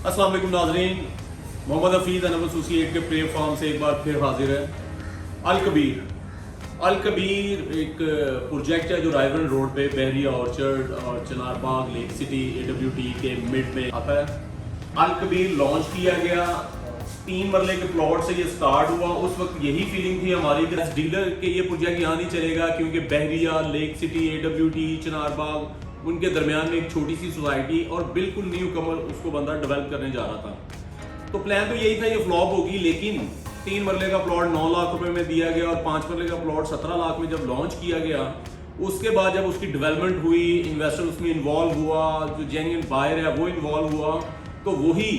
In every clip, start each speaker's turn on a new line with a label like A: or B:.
A: अस्सलाम वालेकुम नाज़रीन, मोहम्मद हफीज़ एनम एसोसिएट के प्ले फॉर्म से एक बार फिर हाजिर है। अल कबीर एक प्रोजेक्ट है जो रायवन रोड पे बहरिया ऑर्चर्ड और चिनार बाग लेक सिटी AWT के मिड में आता है। अल कबीर लॉन्च किया गया, 3 मरले के प्लॉट से ये स्टार्ट हुआ। उस वक्त यही फीलिंग थी हमारी कि डीलर के ये प्रोजेक्ट यहाँ नहीं चलेगा, क्योंकि बहरिया लेक सिटी AWT चिनार बाग उनके दरमियान में एक छोटी सी सोसाइटी और बिल्कुल न्यू कमर उसको बंदा डेवलप करने जा रहा था। तो प्लान तो यही था ये फ्लॉप होगी, लेकिन 3 मरले का प्लॉट 9 लाख रुपए में दिया गया और 5 मरले का प्लॉट 17 लाख में जब लॉन्च किया गया, उसके बाद जब उसकी डेवलपमेंट हुई, इन्वेस्टर उसमें इन्वॉल्व हुआ, जो जेन्युइन बायर है वो इन्वॉल्व हुआ, तो वही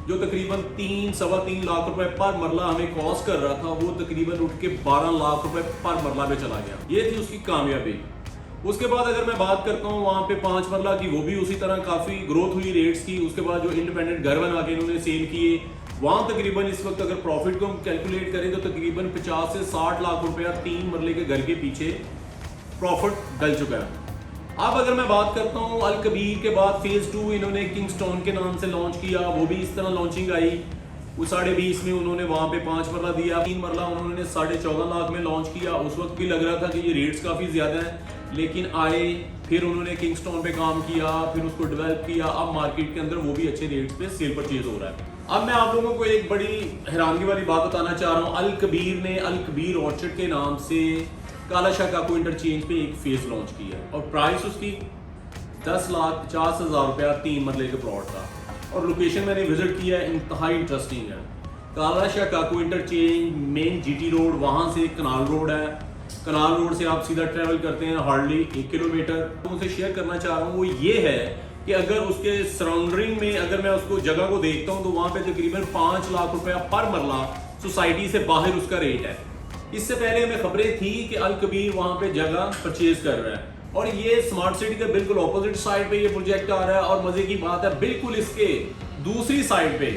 A: जो तकरीबन 3-3.25 लाख रुपए पर मरला हमें कॉस्ट कर रहा था, वो तकरीबन उठ के 12 लाख रुपए पर मरला पे चला गया। ये थी उसकी कामयाबी। उसके बाद अगर मैं बात करता हूँ वहाँ पे 5 मरला की, वो भी उसी तरह काफ़ी ग्रोथ हुई रेट्स की। उसके बाद जो इंडिपेंडेंट घर बना के इन्होंने सेल किए, वहाँ तकरीबन इस वक्त अगर प्रॉफिट को हम कैलकुलेट करें तो तकरीबन 50 से 60 लाख रुपया 3 मरले के घर के पीछे प्रॉफिट डल चुका है। अब अगर मैं बात करता हूँ अल कबीर के बाद फेज 2 इन्होंने किंगस्टोन के नाम से लॉन्च किया, वो भी इस तरह लॉन्चिंग आई। वो 20.5 में उन्होंने वहाँ पे 5 मरला दिया, 3 मरला उन्होंने 14.5 लाख में लॉन्च किया। उस वक्त भी लग रहा था कि ये रेट्स काफ़ी ज़्यादा हैं, लेकिन आए, फिर उन्होंने किंगस्टोन पे काम किया, फिर उसको डेवलप किया। अब मार्केट के अंदर वो भी अच्छे रेट्स पे सेल परचेज हो रहा है। अब मैं आप लोगों को एक बड़ी हैरानगी वाली बात बताना चाह रहा हूँ। अल कबीर ने अल कबीर ऑर्चर्ड के नाम से काला शाह काको इंटरचेंज पे एक फेज लॉन्च किया और प्राइस उसकी 10,50,000 रुपया 3 मरले के प्लॉट था। और लोकेशन मैंने विजिट किया है, इंतहाई इंटरेस्टिंग है। काला शाह काको इंटरचेंज मेन GT रोड, वहाँ से कनाल रोड है। कनाल रोड से आप सीधा ट्रेवल करते हैं हार्डली 1 किलोमीटर। तो उनसे शेयर करना चाह रहा हूँ वो ये है कि अगर उसके सराउंडिंग में अगर मैं उसको जगह को देखता हूँ तो वहाँ पे तकरीबन 5 लाख रुपया पर मरला सोसाइटी से बाहर उसका रेट है। इससे पहले हमें खबरें थी कि अल कबीर वहाँ पे जगह परचेज कर रहा है और ये स्मार्ट सिटी के बिल्कुल ऑपोजिट साइड पे ये प्रोजेक्ट आ रहा है। और मजे की बात है, बिल्कुल इसके दूसरी साइड पे,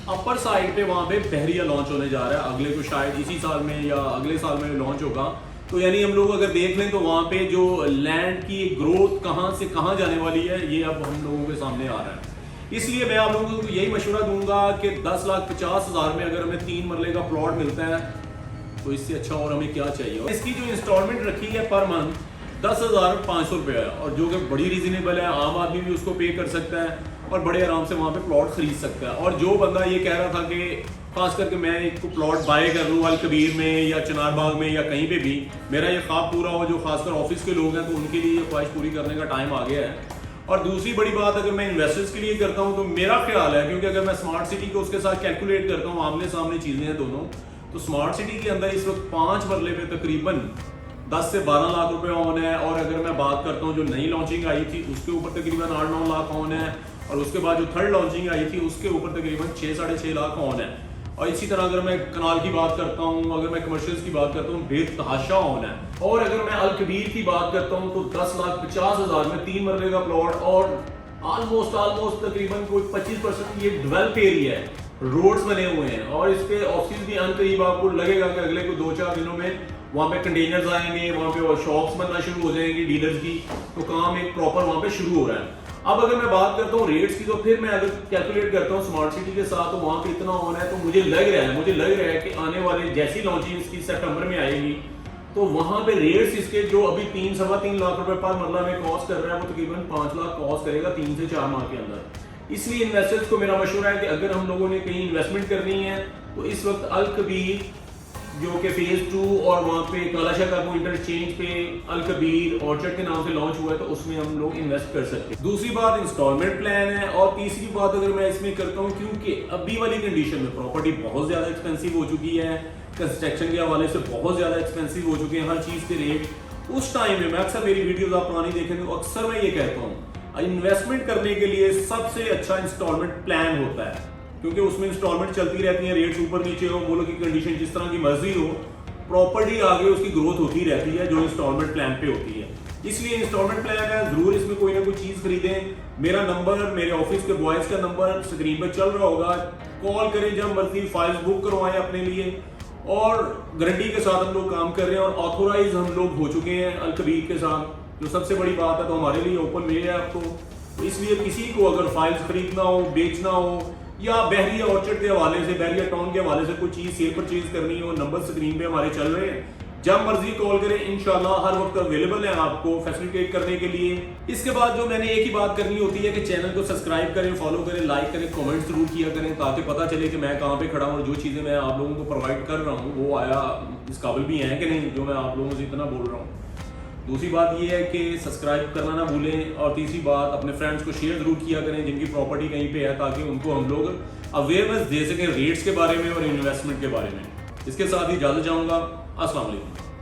A: अपर साइड पे, वहाँ पे बहरिया लॉन्च होने जा रहा है। अगले को शायद इसी साल में या अगले साल में लॉन्च होगा। तो यानी हम लोग अगर देख लें तो वहाँ पे जो लैंड की ग्रोथ कहाँ से कहाँ जाने वाली है, ये अब हम लोगों के सामने आ रहा है। इसलिए मैं आप लोगों को यही मशवरा दूंगा कि 10,50,000 में अगर हमें 3 मरले का प्लॉट मिलता है तो इससे अच्छा और हमें क्या चाहिए। इसकी जो इंस्टॉलमेंट रखी है पर मंथ 10,500 रुपये है, और जो कि बड़ी रीजनेबल है, आम आदमी भी उसको पे कर सकता है और बड़े आराम से वहाँ पे प्लॉट खरीद सकता है। और जो बंदा ये कह रहा था कि खास करके मैं एक प्लॉट बाय कर लूँ अल कबीर में या चिनार बाग में या कहीं पे भी, मेरा ये ख्वाब पूरा हो, जो खासकर ऑफिस के लोग हैं तो उनके लिए ये ख्वाहिश पूरी करने का टाइम आ गया है। और दूसरी बड़ी बात, अगर मैं इन्वेस्टर्स के लिए करता हूँ तो मेरा ख्याल है, क्योंकि अगर मैं स्मार्ट सिटी को उसके साथ कैलकुलेट करता हूँ, आमने सामने चीज़ें हैं दोनों, तो स्मार्ट सिटी के अंदर इस वक्त 5 मरले पे तकरीबन 10 से 12 लाख रुपए ऑन है। और अगर मैं बात करता हूँ जो नई लॉन्चिंग आई थी उसके ऊपर तकरीबन 8-9 लाख ऑन है, और उसके बाद जो थर्ड लॉन्चिंग आई थी उसके ऊपर तकरीबन 6-6.5 लाख ऑन है। और इसी तरह अगर मैं कनाल की बात करता हूँ, अगर मैं कमर्शियल्स की बात करता हूँ, बेतहाशा ऑन है। और अगर मैं अल कबीर की बात करता हूँ तो 10,50,000 में 3 मरले का प्लॉट और ऑलमोस्ट तकरीबन कोई 25% ये डेवलप एरिया है, रोड्स बने हुए हैं। और इसके ऑफिस भी अनकरीब आपको लगेगा कि अगले को 2-4 दिनों में वहाँ पे कंटेनर्स आएंगे, वहाँ पे शॉप्स बनना शुरू हो जाएंगी डीलर्स की, तो काम एक प्रॉपर वहाँ पे शुरू हो रहा है। अब अगर मैं बात करता हूँ रेट्स की, तो फिर मैं अगर कैलकुलेट करता हूँ स्मार्ट सिटी के साथ तो वहाँ पे इतना होना है, तो मुझे लग रहा है कि आने वाले जैसी लॉन्चिंग इसकी सितंबर में आएगी तो वहाँ पे रेट्स इसके जो अभी 3-3.25 लाख रुपए पर मरला में कॉस्ट कर रहा है, वो तकरीबन 5 लाख कॉस्ट करेगा 3 से 4 माह के अंदर। इसलिए इन्वेस्टर्स को मेरा मशवरा है कि अगर हम लोगों ने कहीं इन्वेस्टमेंट करनी है तो इस वक्त अल कबीर जो कि फेज 2 और वहाँ पे काला शाह काको इंटरचेंज पे अल कबीर ऑर्चर्ड के नाम से लॉन्च हुआ है, तो उसमें हम लोग इन्वेस्ट कर सकते हैं। दूसरी बात इंस्टॉलमेंट प्लान है। और तीसरी बात अगर मैं इसमें करता हूँ, क्योंकि अभी वाली कंडीशन में प्रॉपर्टी बहुत ज़्यादा एक्सपेंसिव हो चुकी है, कंस्ट्रक्शन के हवाले से बहुत ज़्यादा एक्सपेंसिव हो चुके हैं हर चीज़ के रेट। उस टाइम में मैं अक्सर मेरी वीडियोज़ आप पुरानी देखेंगे तो अक्सर मैं ये कहता हूँ इन्वेस्टमेंट करने के लिए सबसे अच्छा इंस्टॉलमेंट प्लान होता है, क्योंकि उसमें इंस्टॉलमेंट चलती रहती है, रेट्स ऊपर नीचे हो, मुल्क की कंडीशन जिस तरह की मर्जी हो, प्रॉपर्टी आगे उसकी ग्रोथ होती रहती है जो इंस्टॉलमेंट प्लान पे होती है। इसलिए इंस्टॉलमेंट प्लान है, जरूर इसमें कोई ना कोई चीज खरीदें। मेरा नंबर, मेरे ऑफिस के बॉयज का नंबर स्क्रीन पर चल रहा होगा, कॉल करें जब मर्जी, फाइल्स बुक करवाएं अपने लिए। और गारंटी के साथ हम लोग काम कर रहे हैं और ऑथोराइज हम लोग हो चुके हैं अल कबीर के साथ, जो सबसे बड़ी बात है। तो हमारे लिए ओपन वे है आपको। तो इसलिए किसी को अगर फाइल्स खरीदना हो, बेचना हो یا بحریہ اورچرڈ کے حوالے سے، بحریہ ٹاؤن کے حوالے سے کوئی چیز سیل پرچیز کرنی ہو، نمبر اسکرین پہ ہمارے چل رہے ہیں، جب مرضی کال کریں، انشاءاللہ ہر وقت اویلیبل ہیں آپ کو فیسیلیٹیٹ کرنے کے لیے۔ اس کے بعد جو میں نے ایک ہی بات کرنی ہوتی ہے کہ چینل کو سبسکرائب کریں، فالو کریں، لائک کریں، کامنٹ ضرور کیا کریں تاکہ پتہ چلے کہ میں کہاں پہ کھڑا ہوں اور جو چیزیں میں آپ لوگوں کو پرووائڈ کر رہا ہوں وہ آیا اس قابل بھی ہیں کہ نہیں جو میں آپ لوگوں سے اتنا بول رہا ہوں۔ دوسری بات یہ ہے کہ سبسکرائب کرنا نہ بھولیں، اور تیسری بات اپنے فرینڈس کو شیئر ضرور کیا کریں جن کی پراپرٹی کہیں پہ ہے، تاکہ ان کو ہم لوگ اویئرنیس دے سکیں ریٹس کے بارے میں اور انویسٹمنٹ کے بارے میں۔ اس کے ساتھ ہی اجازت چاہوں گا، السلام علیکم۔